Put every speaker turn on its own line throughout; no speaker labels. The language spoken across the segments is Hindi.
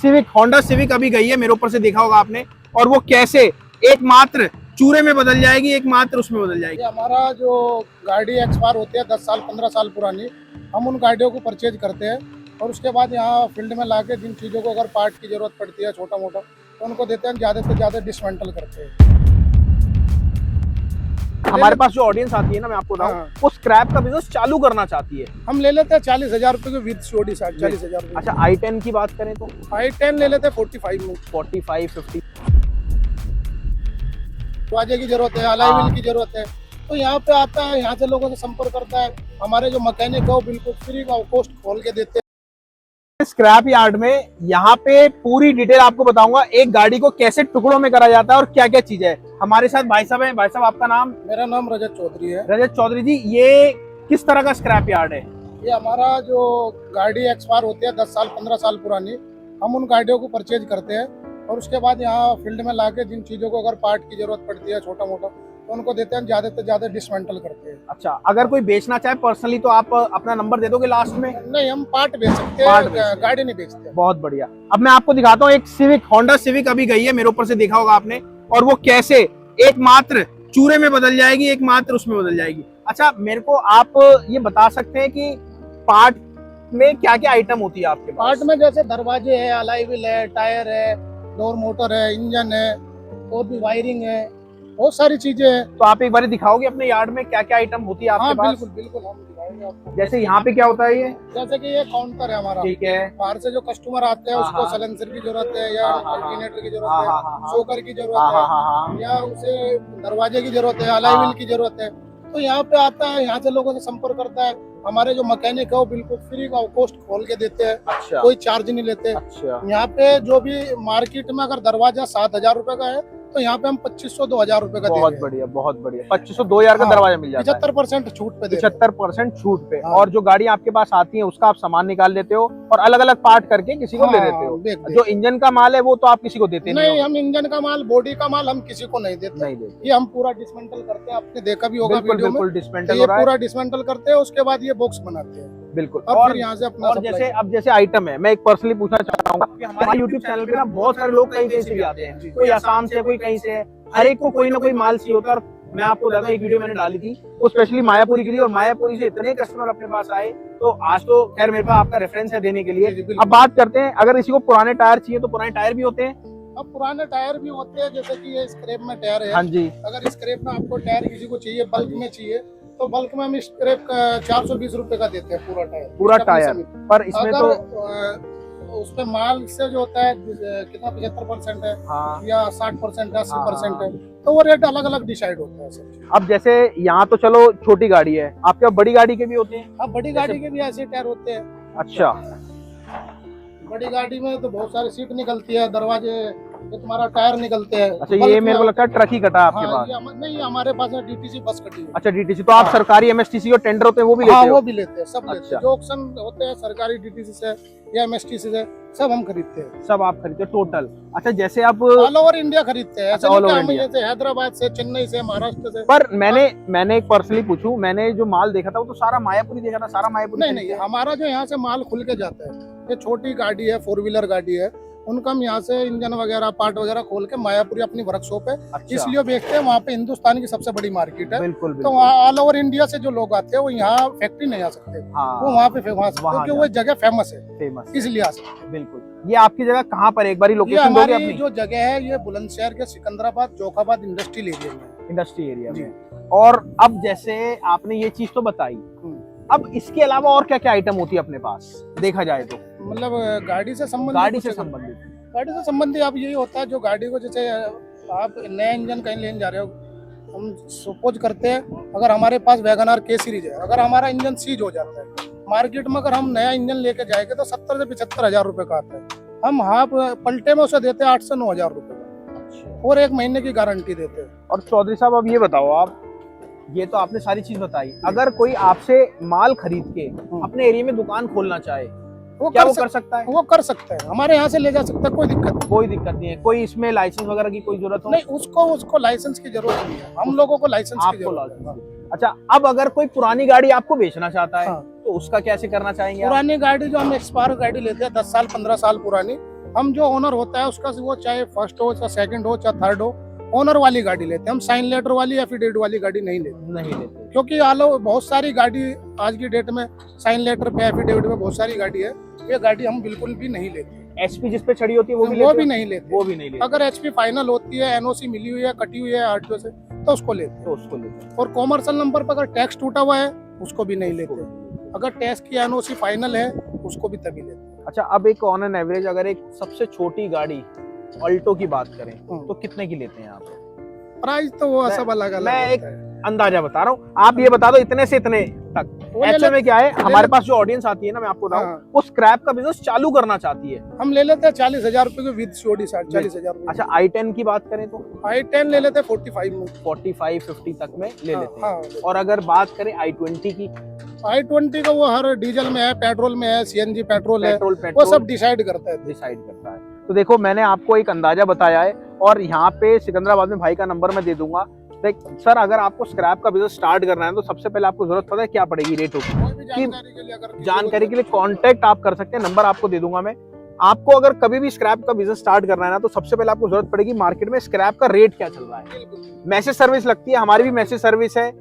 सिविक, होंडा सिविक अभी गई है, मेरे ऊपर से देखा होगा आपने, और वो कैसे एकमात्र चूरे में बदल जाएगी, एकमात्र उसमें बदल जाएगी।
हमारा जो गाड़ी एक्सपायर होती है 10 साल 15 साल पुरानी, हम उन गाड़ियों को परचेज करते हैं और उसके बाद यहाँ फील्ड में लाके जिन चीज़ों को अगर पार्ट की जरूरत पड़ती है छोटा मोटा, तो उनको देते हैं, ज़्यादा से ज़्यादा डिसमेंटल करते हैं।
हमारे पास जो ऑडियंस आती है ना, मैं आपको बताऊं, वो स्क्रैप का बिजनेस चालू करना चाहती है।
हम ले लेते हैं 40,000 रुपये के विद सीओडी, 40,000 रुपये।
अच्छा, i10 की बात करें तो
i10 ले लेते हैं 45 में,
45 50।
दरवाजे की जरूरत है, अलॉय व्हील की जरूरत है, तो यहाँ पे आता है, यहाँ से लोगों से संपर्क करता है। हमारे जो मैकेनिक है वो बिल्कुल फ्री ऑफ कॉस्ट खोल के देते हैं।
स्क्रैप यार्ड में यहाँ पे पूरी डिटेल आपको बताऊंगा, एक गाड़ी को कैसे टुकड़ों में करा जाता है और क्या क्या चीज है। हमारे साथ भाई साहब हैं। भाई साहब, आपका नाम?
मेरा नाम रजत चौधरी है।
रजत चौधरी जी, ये किस तरह का स्क्रैप यार्ड है?
ये हमारा जो गाड़ी एक्सपायर होती है 10 साल 15 साल पुरानी, हम उन गाड़ियों को परचेज करते हैं और उसके बाद यहाँ फील्ड में लाके जिन चीज़ों को अगर पार्ट की जरूरत पड़ती है छोटा मोटा, तो उनको देते हैं, ज़्यादा से ज़्यादा डिसमेंटल करते हैं।
अच्छा, अगर कोई बेचना चाहे पर्सनली तो आप अपना नंबर दे दोगे लास्ट में?
नहीं, हम पार्ट बेच सकते हैं, गाड़ी नहीं बेचते।
बहुत बढ़िया। अब मैं आपको दिखाता हूँ, एक सिविक, होंडा सिविक अभी गई है, मेरे ऊपर से देखा होगा आपने, और वो कैसे एकमात्र चूरे में बदल जाएगी, एकमात्र उसमें बदल जाएगी। अच्छा, मेरे को आप ये बता सकते हैं कि पार्ट में क्या क्या आइटम होती है आपके पास?
पार्ट में जैसे दरवाजे है, अलॉय व्हील है, टायर है, डोर मोटर है, इंजन है, और भी वायरिंग है, बहुत सारी चीजें हैं।
तो आप एक बार दिखाओगे अपने यार्ड में क्या क्या आइटम होती है आपके पास?
बिल्कुल बिल्कुल, हम दिखाएंगे आपको।
जैसे यहाँ पे क्या होता है ये?
जैसे कि ये काउंटर है हमारा,
ठीक है।
बाहर से जो कस्टमर आते हैं उसको सलेंसर की जरूरत है या अल्टरनेटर की जरूरत है, शोकर की जरूरत है, या उसे दरवाजे की जरूरत है, अलॉय व्हील की जरूरत है, तो यहाँ पे आता है, यहाँ से लोगों से संपर्क करता है। हमारे जो मैकेनिक है वो बिल्कुल फ्री ऑफ कॉस्ट खोल के देते हैं।
अच्छा।
कोई चार्ज नहीं लेते।
अच्छा।
यहाँ पे जो भी मार्केट में अगर दरवाजा 7,000 रुपए का है, तो यहाँ पे हम 2500 2,000 रुपए का
बहुत बढ़िया, बहुत बढ़िया। 2500 2,000 का दरवाजा मिल जाता है।
75% छूट पे
75% छूट पे। और जो गाड़ी आपके पास आती है उसका आप सामान निकाल लेते हो और अलग अलग पार्ट करके किसी को दे देते हो। जो इंजन का माल है वो तो आप किसी को देते
नहीं, हम इंजन का माल, बॉडी का माल हम किसी को नहीं देते। ये हम पूरा डिसमेंटल करते हैं, आपने देखा भी होगा वीडियो में, ये पूरा डिसमेंटल करते हैं, उसके बाद ये बॉक्स बनाते हैं।
बिल्कुल।
और फिर यहाँ से अपना,
और जैसे अब जैसे आइटम है, मैं एक पर्सनली पूछना चाहता हूँ कि हमारे YouTube चैनल पे ना बहुत सारे लोग कहीं कहीं से भी आते हैं, कोई आसाम से, कोई कहीं से, हर एक को कोई ना कोई माल चाहिए होता है। मैं आपको बताता हूँ, एक वीडियो मैंने डाली थी वो स्पेशली मायापुरी के लिए, और मायापुरी से इतने कस्टमर अपने पास आए, तो आज तो खैर मेरे पास आपका रेफरेंस है देने के लिए। अब बात करते हैं, अगर किसी को पुराने टायर चाहिए तो पुराने टायर भी होते हैं?
अब पुराने टायर भी होते हैं, जैसे कि ये स्क्रैप में टायर है।
हाँ जी।
अगर स्क्रैप में आपको टायर किसी को चाहिए, बल्क में चाहिए, तो बल्क में हम स्क्रैप 420 रुपए का देते हैं पूरा टायर।
पूरा टायर। पर इसमें तो
उसमें माल से जो होता है कितना 75% है, हाँ, या 60% है, 80% है, तो वो रेट अलग अलग डिसाइड होता है सब।
अब जैसे यहाँ तो चलो छोटी गाड़ी है, आपके पास बड़ी गाड़ी के भी होते हैं?
हाँ, बड़ी गाड़ी के भी ऐसे टायर होते हैं।
अच्छा।
बड़ी गाड़ी में तो बहुत सारी सीट निकलती है, दरवाजे, ये तुम्हारा टायर निकलते हैं।
अच्छा, ये मेरे को लगता है ट्रक ही कटा आपके पास?
नहीं, हमारे पास डीटीसी बस कटी है।
अच्छा, डीटीसी। तो आप सरकारी एमएसटीसी और टेंडर होते हैं वो भी लेते हो?
वो भी लेते हैं, सब लेते हैं। जो ऑक्शन होते हैं सरकारी डीटीसी से या एमएसटीसी से, सब हम खरीदते हैं।
सब आप खरीदते हो टोटल? अच्छा, जैसे आप
ऑल ओवर इंडिया खरीदते हैं।
अच्छा, ऑल ओवर इंडिया।
जैसे हैदराबाद से, चेन्नई से, महाराष्ट्र से।
पर मैंने एक पर्सनली पूछूं, मैंने जो माल देखा था वो तो सारा मायापुरी देखा था, सारा मायापुरी?
नहीं, हमारा जो यहाँ से माल खुल के जाता है, ये छोटी गाड़ी है, 4 व्हीलर गाड़ी है, उनका हम यहाँ से इंजन वगैरह, पार्ट वगैरह खोल के मायापुरी अपनी वर्कशॉप है। अच्छा। इसलिए बेचते हैं, वहाँ पे हिंदुस्तान की सबसे बड़ी मार्केट है। बिल्कुल। तो ऑल ओवर इंडिया से जो लोग आते हैं वो यहाँ फैक्ट्री नहीं आ सकते। हाँ। वो वहाँ पे फेमस, क्योंकि वो जगह फेमस है, इसलिए आ सकते हैं।
बिल्कुल। ये आपकी जगह कहाँ पर, एक बार लोकेशन दोगे अपनी?
जो जगह है ये बुलंदशहर के सिकंदराबाद जोखाबाद इंडस्ट्रियल एरिया में।
इंडस्ट्री एरिया में। और अब जैसे आपने ये चीज तो बताई, अब इसके अलावा और क्या क्या आइटम होती है अपने पास देखा जाए तो?
मतलब गाड़ी से संबंधित? गाड़ी से संबंधित अब यही होता है, जो गाड़ी को, जैसे आप नया इंजन कहीं लेने जा रहे हो, हम सपोज करते हैं अगर हमारे पास वैगनआर के सीरीज है, अगर हमारा इंजन सीज हो जाता है मार्केट में, अगर हम नया इंजन लेके जाएंगे तो 70 से 75 हजार रुपए का आता है। हम हाफ पलटे में उसे देते हैं 8 से 9 हजार रुपए का, और 1 महीने की गारंटी देते हैं।
और चौधरी साहब, अब ये बताओ, आप ये तो आपने सारी चीज बताई, अगर कोई आपसे माल खरीद के अपने एरिया में दुकान खोलना चाहे, वो कर सकता है? वो कर सकता है, हमारे यहाँ से ले जा सकता है, कोई दिक्कत नहीं है। कोई इसमें लाइसेंस वगैरह की कोई जरूरत हो? नहीं, उसको लाइसेंस की जरूरत नहीं है, हम लोगों को लाइसेंस की जरूरत है। अच्छा, अब अगर कोई पुरानी गाड़ी आपको बेचना चाहता है, तो उसका कैसे करना चाहेंगे? पुरानी गाड़ी जो हम एक्सपायर गाड़ी लेते हैं 10 साल 15 साल पुरानी,
हम जो ओनर होता है उसका वो चाहे फर्स्ट हो चाहे सेकंड हो चाहे थर्ड हो, ओनर वाली गाड़ी लेते हैं हम, साइन लेटर वाली एफिडेविट वाली गाड़ी नहीं लेते। क्योंकि आलो बहुत सारी गाड़ी आज की डेट में साइन लेटर पे एफिडेविट में बहुत सारी गाड़ी है, ये गाड़ी हम बिल्कुल भी नहीं लेते।
एचपी जिस पे चढ़ी होती है वो भी नहीं लेते।
अगर एचपी फाइनल होती है, एनओसी मिली हुई है, कटी हुई है आरटीओ से, तो उसको लेते हैं। और कॉमर्शियल नंबर पर अगर टैक्स टूटा हुआ है उसको भी नहीं लेते। अगर टैक्स की एनओसी फाइनल है उसको भी तभी लेते हैं।
अच्छा, अब एक ऑन एन एवरेज अगर एक सबसे छोटी गाड़ी ऑल्टो की बात करें तो कितने की लेते हैं आप?
प्राइस तो वो सब अलग अलग,
मैं एक अंदाजा बता रहा हूँ, आप ये बता दो इतने से इतने तक। एक्चुअल में क्या है, हमारे पास जो ऑडियंस आती है ना, मैं आपको बताऊं, वो स्क्रैप का बिजनेस चालू करना चाहती है।
हम ले लेते हैं 40,000 रुपए के विद सीओडी, 40,000।
अच्छा, i10 की बात करें तो
i10 ले लेते हैं 45 में,
45-50 तक में ले लेते हैं। और अगर बात करें i20 की,
i20 का वो हर डीजल में है, पेट्रोल में है, सीएनजी पेट्रोल है, वो सब डिसाइड करता है।
तो देखो, मैंने आपको एक अंदाजा बताया है, और यहाँ पे सिकंदराबाद में भाई का नंबर मैं दे दूंगा। देख सर, अगर आपको स्क्रैप का बिजनेस स्टार्ट करना है तो सबसे पहले आपको जरूरत पता है क्या पड़ेगी? रेटों की। जानकारी के लिए कांटेक्ट आप कर सकते हैं, नंबर आपको दे दूंगा मैं। आपको अगर कभी भी स्क्रैप का बिजनेस स्टार्ट करना है ना, तो सबसे पहले आपको जरूरत पड़ेगी मार्केट में स्क्रैप का रेट क्या चल रहा है। मैसेज सर्विस लगती है, हमारी भी मैसेज सर्विस है,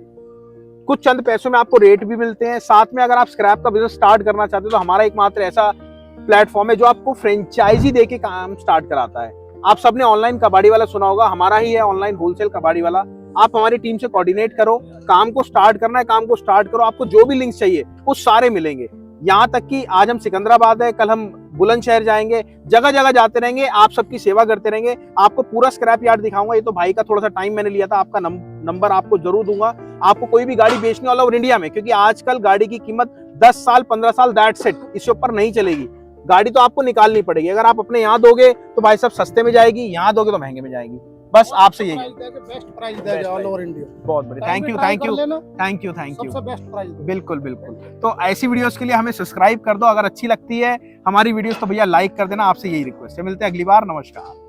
कुछ चंद पैसों में आपको रेट भी मिलते हैं। साथ में अगर आप स्क्रैप का बिजनेस स्टार्ट करना चाहते हो तो हमारा एकमात्र ऐसा प्लेटफॉर्म है जो आपको फ्रेंचाइजी देके काम स्टार्ट कराता है। आप सबने ऑनलाइन कबाड़ी वाला सुना होगा, हमारा ही है ऑनलाइन होलसेल कबाड़ी वाला। आप हमारी टीम से कोऑर्डिनेट करो, काम को स्टार्ट करना है, काम को स्टार्ट करो, आपको जो भी लिंक्स चाहिए वो सारे मिलेंगे। यहाँ तक कि आज हम सिकंदराबाद है, कल हम बुलंदशहर जाएंगे, जगह जगह जाते रहेंगे, आप सबकी सेवा करते रहेंगे। आपको पूरा स्क्रैप यार्ड दिखाऊंगा। ये तो भाई का थोड़ा सा टाइम मैंने लिया था, आपका नंबर आपको जरूर दूंगा। आपको कोई भी गाड़ी बेचने वाला और इंडिया में, क्योंकि आजकल गाड़ी की कीमत 10 साल 15 साल दैट्स इट, इससे ऊपर नहीं चलेगी। गाड़ी तो आपको निकालनी पड़ेगी। अगर आप अपने यहाँ दोगे तो भाई सब सस्ते में जाएगी, यहाँ दोगे तो महंगे में जाएगी। बस आपसे यही
बेस्ट प्राइस देगा ऑल ओवर इंडिया।
बहुत बढ़िया, थैंक यू।
सबसे बेस्ट प्राइस।
बिल्कुल। तो ऐसी वीडियोस के लिए हमें सब्सक्राइब कर दो, अगर अच्छी लगती है हमारी वीडियोस तो भैया लाइक कर देना। आपसे यही रिक्वेस्ट है, मिलते हैं अगली बार, नमस्कार।